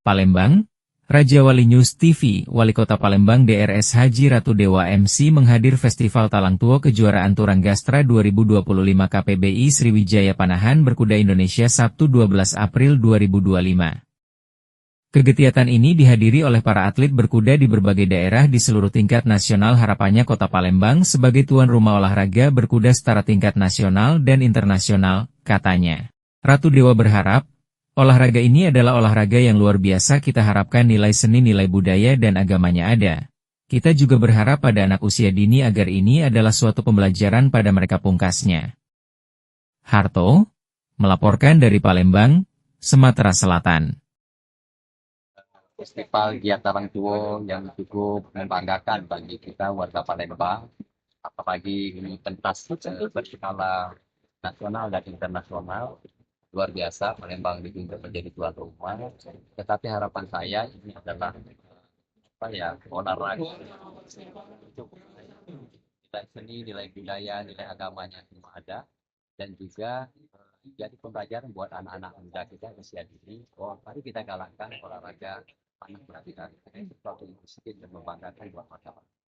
Palembang, Raja Wali News TV, Wali Kota Palembang DRS Haji Ratu Dewa MC menghadir Festival Talang Tuo Kejuaraan Turang Gastra 2025 KPBI Sriwijaya Panahan Berkuda Indonesia Sabtu 12 April 2025. Kegiatan ini dihadiri oleh para atlet berkuda di berbagai daerah di seluruh tingkat nasional. Harapannya Kota Palembang sebagai tuan rumah olahraga berkuda setara tingkat nasional dan internasional, katanya. Ratu Dewa berharap, olahraga ini adalah olahraga yang luar biasa. Kita harapkan nilai seni, nilai budaya dan agamanya ada. Kita juga berharap pada anak usia dini agar ini adalah suatu pembelajaran pada mereka, pungkasnya. Harto, melaporkan dari Palembang, Sumatera Selatan. Festival Giat Talang Tuo yang cukup membanggakan bagi kita warga Palembang, apalagi ini pentas berskala nasional dan internasional. Luar biasa, Palembang ditunjuk menjadi tuan rumah. Tetapi harapan saya ini adalah apa ya, olahraga untuk nilai seni, nilai budaya, nilai agamanya semua ada, dan juga jadi pembelajaran buat anak-anak muda kita usia dini. Oh, mari kita galakkan olahraga panah berarti sesuatu yang positif dan membanggakan buat masyarakat.